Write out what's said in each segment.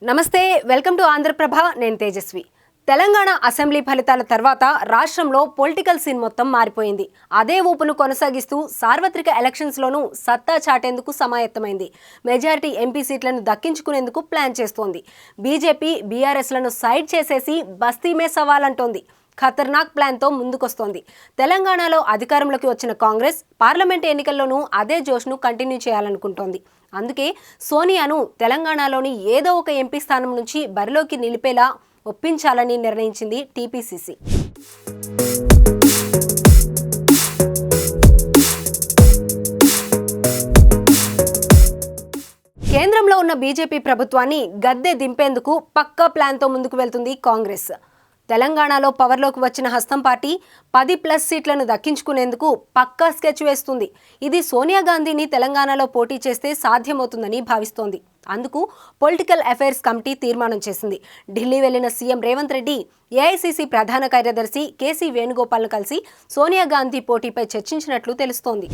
నమస్తే, welcome to Andhraprabha. నేను Tejaswi. Telangana assembly ఫలితాల తర్వాత రాష్ట్రంలో పొలిటికల్ సీన్ మొత్తం మారిపోయింది. అదే ఊపును కొనసాగిస్తూ సార్వత్రిక ఎలక్షన్స్లోనూ సత్తా చాటేందుకు సమాయత్తమైంది. మెజారిటీ ఎంపీ సీట్లను దక్కించుకునేందుకు ప్లాన్ చేస్తోంది. బీజేపీ బీఆర్ఎస్లను సైడ్ చేసేసి బస్తీమే సవాలంటోంది. ఖతర్నాక్ ప్లాన్తో ముందుకొస్తోంది. తెలంగాణలో అధికారంలోకి వచ్చిన కాంగ్రెస్ పార్లమెంట్ ఎన్నికల్లోనూ అదే జోష్ను కంటిన్యూ చేయాలనుకుంటోంది. అందుకే సోనియాను తెలంగాణలోని ఏదో ఒక ఎంపీ స్థానం నుంచి బరిలోకి నిలిపేలా ఒప్పించాలని నిర్ణయించింది టీపీసీసీ. కేంద్రంలో ఉన్న బీజేపీ ప్రభుత్వాన్ని గద్దె దింపేందుకు పక్కా ప్లాన్తో ముందుకు వెళ్తుంది కాంగ్రెస్. తెలంగాణలో పవర్లోకి వచ్చిన హస్తం పార్టీ 10+ సీట్లను దక్కించుకునేందుకు పక్కా స్కెచ్ వేస్తుంది. ఇది సోనియా గాంధీని తెలంగాణలో పోటీ చేస్తే సాధ్యమవుతుందని భావిస్తోంది. అందుకు పొలిటికల్ అఫైర్స్ కమిటీ తీర్మానం చేసింది. ఢిల్లీ వెళ్లిన సీఎం రేవంత్ రెడ్డి ఏఐసీసీ ప్రధాన కార్యదర్శి కేసీ వేణుగోపాల్ను కలిసి సోనియా గాంధీ పోటీపై చర్చించినట్లు తెలుస్తోంది.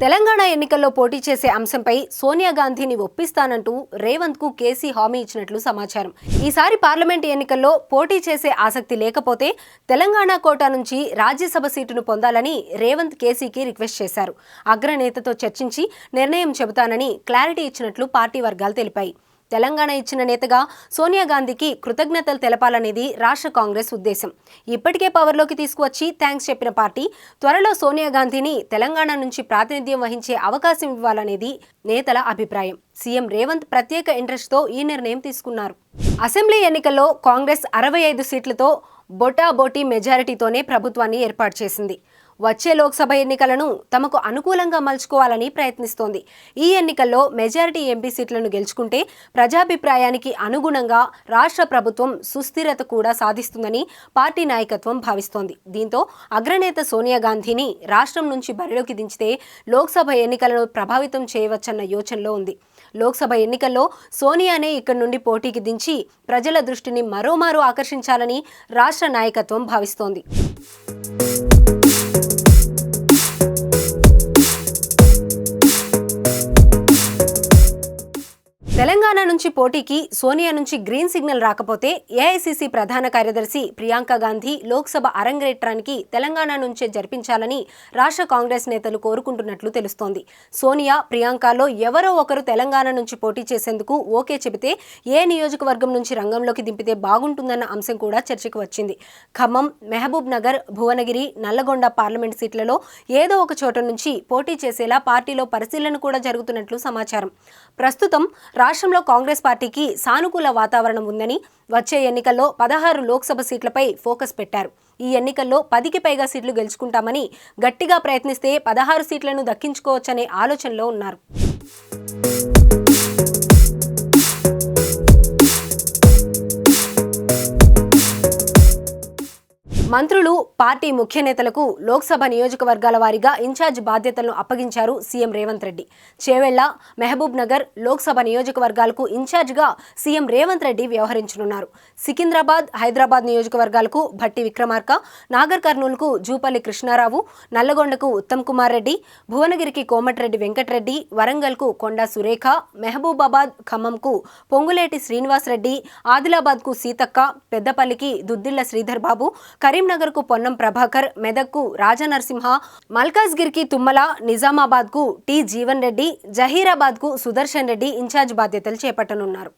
తెలంగాణ ఎన్నికల్లో పోటీ చేసే అంశంపై సోనియా గాంధీని ఒప్పిస్తానంటూ రేవంత్కు కేసీ హామీ ఇచ్చినట్లు సమాచారం. ఈసారి పార్లమెంట్ ఎన్నికల్లో పోటీ చేసే ఆసక్తి లేకపోతే తెలంగాణ కోటా నుంచి రాజ్యసభ సీటును పొందాలని రేవంత్ కేసీకి రిక్వెస్ట్ చేశారు. అగ్రనేతతో చర్చించి నిర్ణయం చెబుతానని క్లారిటీ ఇచ్చినట్లు పార్టీ వర్గాలు తెలిపాయి. తెలంగాణ ఇచ్చిన నేతగా సోనియా గాంధీకి కృతజ్ఞతలు తెలపాలనేది రాష్ట్ర కాంగ్రెస్ ఉద్దేశం. ఇప్పటికే పవర్లోకి తీసుకువచ్చి థ్యాంక్స్ చెప్పిన పార్టీ త్వరలో సోనియా గాంధీని తెలంగాణ నుంచి ప్రాతినిధ్యం వహించే అవకాశం ఇవ్వాలనేది నేతల అభిప్రాయం. సీఎం రేవంత్ ప్రత్యేక ఇంట్రెస్ట్తో ఈ నిర్ణయం తీసుకున్నారు. అసెంబ్లీ ఎన్నికల్లో కాంగ్రెస్ 65 సీట్లతో బొటాబోటీ మెజారిటీతోనే ప్రభుత్వాన్ని ఏర్పాటు చేసింది. వచ్చే లోక్సభ ఎన్నికలను తమకు అనుకూలంగా మలుచుకోవాలని ప్రయత్నిస్తోంది. ఈ ఎన్నికల్లో మెజారిటీ ఎంపీ సీట్లను గెలుచుకుంటే ప్రజాభిప్రాయానికి అనుగుణంగా రాష్ట్ర ప్రభుత్వం సుస్థిరత కూడా సాధిస్తుందని పార్టీ నాయకత్వం భావిస్తోంది. దీంతో అగ్రనేత సోనియా గాంధీని రాష్ట్రం నుంచి బరిలోకి దించితే లోక్సభ ఎన్నికలను ప్రభావితం చేయవచ్చన్న యోచనలో ఉంది. లోక్సభ ఎన్నికల్లో సోనియానే ఇక్కడి నుండి పోటీకి దించి ప్రజల దృష్టిని మరోమారు ఆకర్షించాలని రాష్ట్ర నాయకత్వం భావిస్తోంది. తెలంగాణ నుంచి పోటీకి సోనియా నుంచి గ్రీన్ సిగ్నల్ రాకపోతే ఏఐసీసీ ప్రధాన కార్యదర్శి ప్రియాంక గాంధీ లోక్సభ అరంగేట్రానికి తెలంగాణ నుంచే జరిపించాలని రాష్ట్ర కాంగ్రెస్ నేతలు కోరుకుంటున్నట్లు తెలుస్తోంది. సోనియా ప్రియాంకలో ఎవరో ఒకరు తెలంగాణ నుంచి పోటీ చేసేందుకు ఓకే చెబితే ఏ నియోజకవర్గం నుంచి రంగంలోకి దింపితే బాగుంటుందన్న అంశం కూడా చర్చకు వచ్చింది. ఖమ్మం, మహబూబ్ నగర్, భువనగిరి, నల్లగొండ పార్లమెంట్ సీట్లలో ఏదో ఒక చోట నుంచి పోటీ చేసేలా పార్టీలో పరిశీలన కూడా జరుగుతున్నట్లు సమాచారం. ప్రస్తుతం రాష్ట్రంలో కాంగ్రెస్ పార్టీకి సానుకూల వాతావరణం ఉందని, వచ్చే ఎన్నికల్లో 16 లోక్సభ సీట్లపై ఫోకస్ పెట్టారు. ఈ ఎన్నికల్లో 10కి పైగా సీట్లు గెలుచుకుంటామని, గట్టిగా ప్రయత్నిస్తే 16 సీట్లను దక్కించుకోవచ్చనే ఆలోచనలో ఉన్నారు. మంత్రులు, పార్టీ ముఖ్య నేతలకు లోక్సభ నియోజకవర్గాల వారీగా ఇన్ఛార్జ్ బాధ్యతలను అప్పగించారు సీఎం రేవంత్ రెడ్డి. చేవెళ్ల, మహబూబ్ నగర్ లోక్సభ నియోజకవర్గాలకు ఇన్ఛార్జిగా సీఎం రేవంత్ రెడ్డి వ్యవహరించనున్నారు. సికింద్రాబాద్, హైదరాబాద్ నియోజకవర్గాలకు భట్టి విక్రమార్క, నాగర్ కర్నూలుకు జూపల్లి కృష్ణారావు, నల్లగొండకు ఉత్తమ్ కుమార్ రెడ్డి, భువనగిరికి కోమటిరెడ్డి వెంకటరెడ్డి, వరంగల్కు కొండా సురేఖ, మహబూబాబాద్, ఖమ్మంకు పొంగులేటి శ్రీనివాస్ రెడ్డి, ఆదిలాబాద్కు సీతక్క, పెద్దపల్లికి దుద్దిళ్ల శ్రీధర్ బాబు, కరీంనగర్కు పొన్నం ప్రభాకర్, మెదక్కు రాజనరసింహ, మల్కాజ్గిరికి తుమ్మల, నిజామాబాద్కు టి జీవన్ రెడ్డి, జహీరాబాద్కు సుదర్శన్ రెడ్డి ఇన్ఛార్జ్ బాధ్యతలు చేపట్టనున్నారు.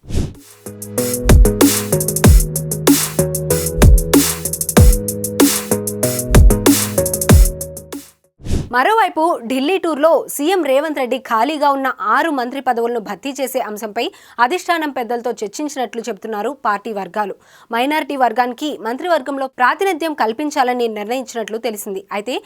మరోవైపు ఢిల్లీ టూర్లో సీఎం రేవంత్ రెడ్డి ఖాళీగా ఉన్న 6 మంత్రి పదవులను భర్తీ చేసే అంశంపై అధిష్టానం పెద్దలతో చర్చించినట్లు చెబుతున్నారు పార్టీ వర్గాలు. మైనారిటీ వర్గానికి మంత్రివర్గంలో ప్రాతినిధ్యం కల్పించాలని నిర్ణయించినట్లు తెలిసింది. అయితే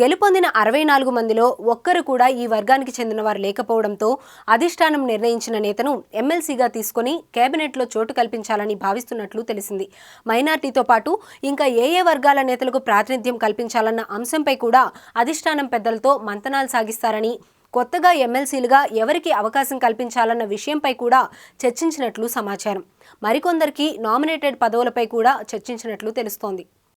గెలుపొందిన 64 మందిలో ఒక్కరు కూడా ఈ వర్గానికి చెందిన వారు లేకపోవడంతో అధిష్టానం నిర్ణయించిన నేతను ఎమ్మెల్సీగా తీసుకుని కేబినెట్లో చోటు కల్పించాలని భావిస్తున్నట్లు తెలిసింది. మైనారిటీతో పాటు ఇంకా ఏ వర్గాల నేతలకు ప్రాతినిధ్యం కల్పించాలన్న అంశంపై కూడా అధిష్టానం పెద్దలతో మంతనాలు సాగిస్తారని, కొత్తగా ఎమ్మెల్సీలుగా ఎవరికి అవకాశం కల్పించాలన్న విషయంపై కూడా చర్చించినట్లు సమాచారం. మరికొందరికి నామినేటెడ్ పదవులపై కూడా చర్చించినట్లు తెలుస్తోంది.